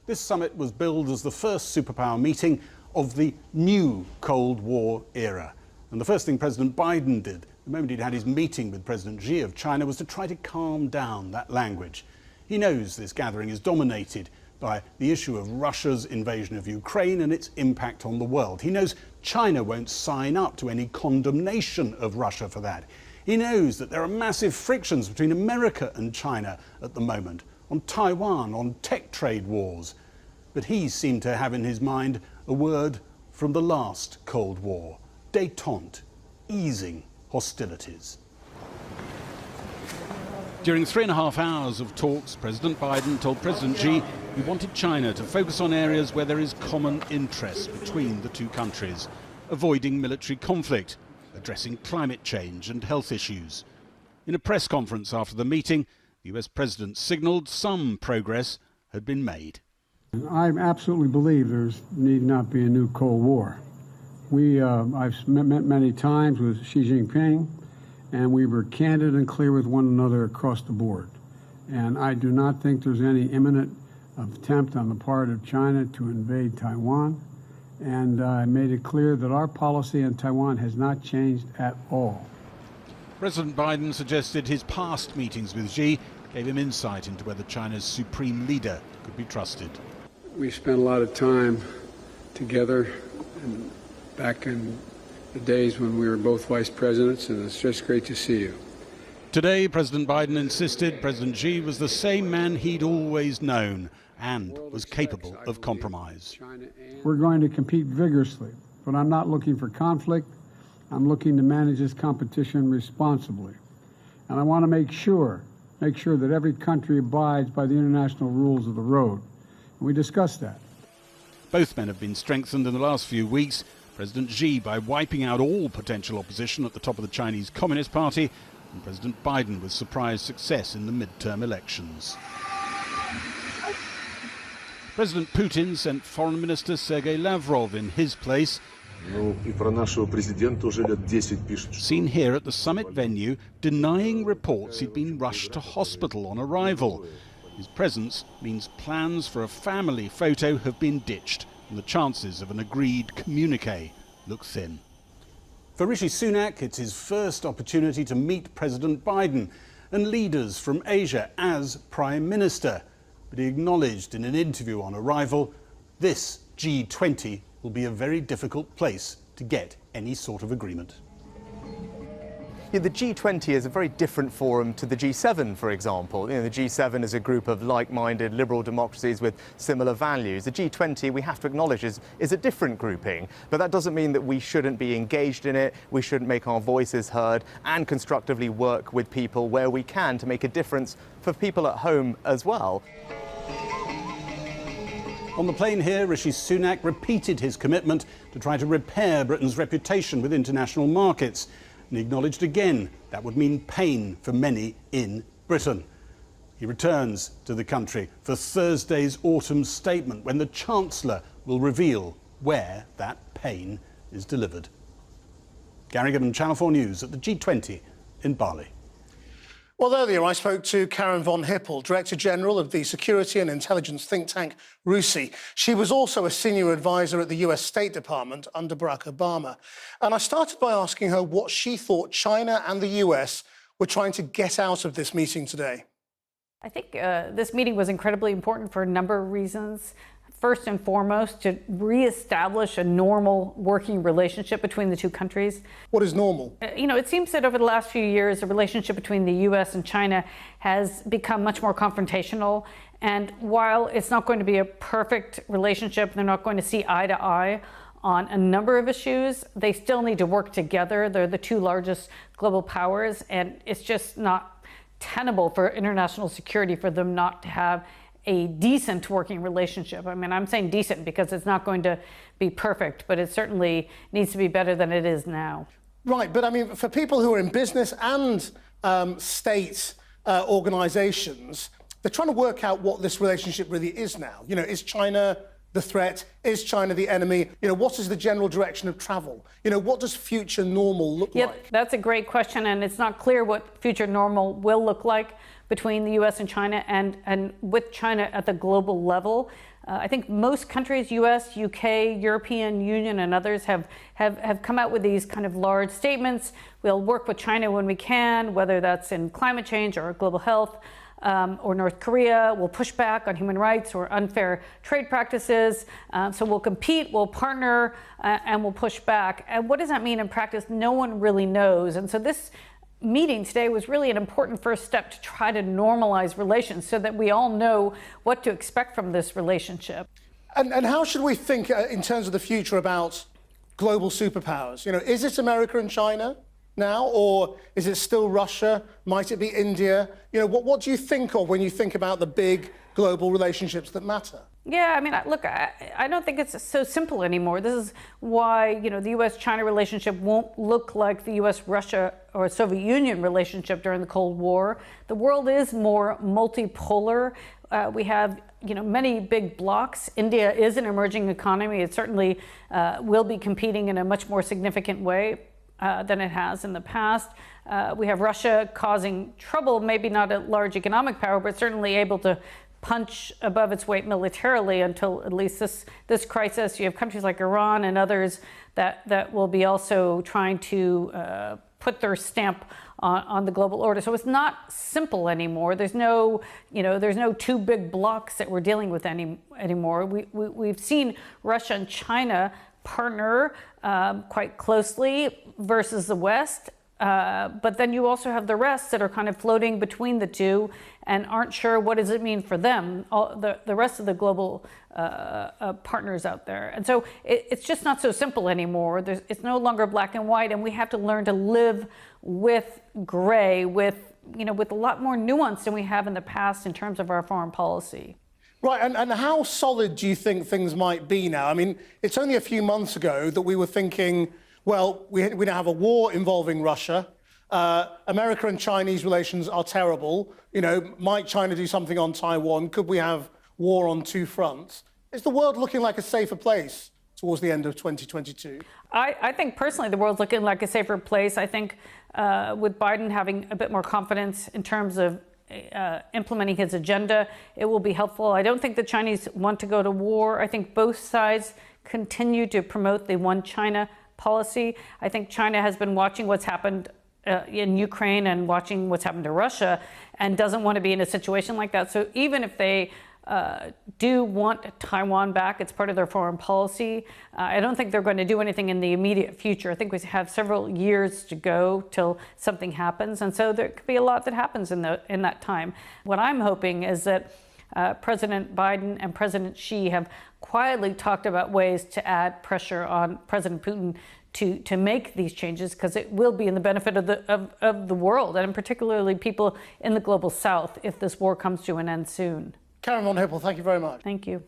This summit was billed as the first superpower meeting of the new Cold War era. And the first thing President Biden did, the moment he'd had his meeting with President Xi of China, was to try to calm down that language. He knows this gathering is dominated by the issue of Russia's invasion of Ukraine and its impact on the world. He knows China won't sign up to any condemnation of Russia for that. He knows that there are massive frictions between America and China at the moment, on Taiwan, on tech trade wars. But he seemed to have in his mind a word from the last Cold War: détente, easing hostilities. During 3.5 hours of talks, President Biden told President Xi he wanted China to focus on areas where there is common interest between the two countries, avoiding military conflict, addressing climate change and health issues. In a press conference after the meeting, the US President signalled some progress had been made. I absolutely believe there need not be a new Cold War. I've met many times with Xi Jinping, and we were candid and clear with one another across the board. And I do not think there's any imminent attempt on the part of China to invade Taiwan. And I made it clear that our policy on Taiwan has not changed at all. President Biden suggested his past meetings with Xi gave him insight into whether China's supreme leader could be trusted. We spent a lot of time together and back in the days when we were both vice presidents, and it's just great to see you. Today, President Biden insisted President Xi was the same man he'd always known and was capable of compromise. We're going to compete vigorously, but I'm not looking for conflict. I'm looking to manage this competition responsibly. And I want to make sure that every country abides by the international rules of the road. And we discussed that. Both men have been strengthened in the last few weeks. President Xi by wiping out all potential opposition at the top of the Chinese Communist Party, and President Biden with surprise success in the midterm elections. President Putin sent Foreign Minister Sergei Lavrov in his place. Seen here at the summit venue, denying reports he'd been rushed to hospital on arrival. His presence means plans for a family photo have been ditched, and the chances of an agreed communique look thin. For Rishi Sunak, it's his first opportunity to meet President Biden and leaders from Asia as Prime Minister. But he acknowledged in an interview on arrival, this G20 will be a very difficult place to get any sort of agreement. Yeah, the G20 is a very different forum to the G7, for example. The G7 is a group of like-minded liberal democracies with similar values. The G20, we have to acknowledge, is a different grouping. But that doesn't mean that we shouldn't be engaged in it, we shouldn't make our voices heard, and constructively work with people where we can to make a difference for people at home as well. On the plane here, Rishi Sunak repeated his commitment to try to repair Britain's reputation with international markets. And he acknowledged again that would mean pain for many in Britain. He returns to the country for Thursday's autumn statement, when the Chancellor will reveal where that pain is delivered. Gary Gibbon, Channel 4 News at the G20 in Bali. Well, earlier I spoke to Karen von Hippel, Director General of the security and intelligence think tank RUSI. She was also a senior advisor at the US State Department under Barack Obama. And I started by asking her what she thought China and the US were trying to get out of this meeting today. I think this meeting was incredibly important for a number of reasons. First and foremost, to reestablish a normal working relationship between the two countries. What is normal? It seems that over the last few years, the relationship between the U.S. and China has become much more confrontational. And while it's not going to be a perfect relationship, they're not going to see eye to eye on a number of issues, they still need to work together. They're the two largest global powers, and it's just not tenable for international security for them not to have a decent working relationship. I mean, I'm saying decent because it's not going to be perfect, but it certainly needs to be better than it is now. Right, but I mean, for people who are in business and state organizations, they're trying to work out what this relationship really is now. Is China the threat? Is China the enemy? What is the general direction of travel? What does future normal look like? That's a great question, and it's not clear what future normal will look like between the U.S. and China and with China at the global level. I think most countries, US, UK, European Union, and others have come out with these kind of large statements. We'll work with China when we can, whether that's in climate change or global health. Or North Korea will push back on human rights or unfair trade practices. So we'll compete, we'll partner, and we'll push back. And what does that mean in practice? No one really knows. And so this meeting today was really an important first step to try to normalize relations so that we all know what to expect from this relationship. And how should we think in terms of the future about global superpowers? You know, is it America and China now, or is it still Russia? Might it be India? You know, what do you think of when you think about the big global relationships that matter? Yeah, I mean, look, I don't think it's so simple anymore. This is why, you know, the U.S.-China relationship won't look like the U.S.-Russia or Soviet Union relationship during the Cold War. The world is more multipolar. We have, you know, many big blocs. India is an emerging economy. It certainly will be competing in a much more significant way than it has in the past. We have Russia causing trouble, maybe not a large economic power, but certainly able to punch above its weight militarily until at least this crisis. You have countries like Iran and others that will be also trying to put their stamp on the global order. So it's not simple anymore. There's no two big blocs that we're dealing with anymore. We've seen Russia and China partner quite closely versus the West. But then you also have the rest that are kind of floating between the two and aren't sure what does it mean for them, the rest of the global partners out there. And so it's just not so simple anymore. It's no longer black and white, and we have to learn to live with gray, with a lot more nuance than we have in the past in terms of our foreign policy. Right, and how solid do you think things might be now? I mean, it's only a few months ago that we were thinking, well, we now have a war involving Russia. America and Chinese relations are terrible. You know, might China do something on Taiwan? Could we have war on two fronts? Is the world looking like a safer place towards the end of 2022? I think personally the world's looking like a safer place. I think with Biden having a bit more confidence in terms of implementing his agenda, it will be helpful. I don't think the Chinese want to go to war. I think both sides continue to promote the one China policy. I think China has been watching what's happened in Ukraine and watching what's happened to Russia and doesn't want to be in a situation like that. So even if they do want Taiwan back, it's part of their foreign policy. I don't think they're going to do anything in the immediate future. I think we have several years to go till something happens. And so there could be a lot that happens in that time. What I'm hoping is that President Biden and President Xi have quietly talked about ways to add pressure on President Putin to make these changes, because it will be in the benefit of the world, and particularly people in the global south, if this war comes to an end soon. Karen von Hippel, thank you very much. Thank you.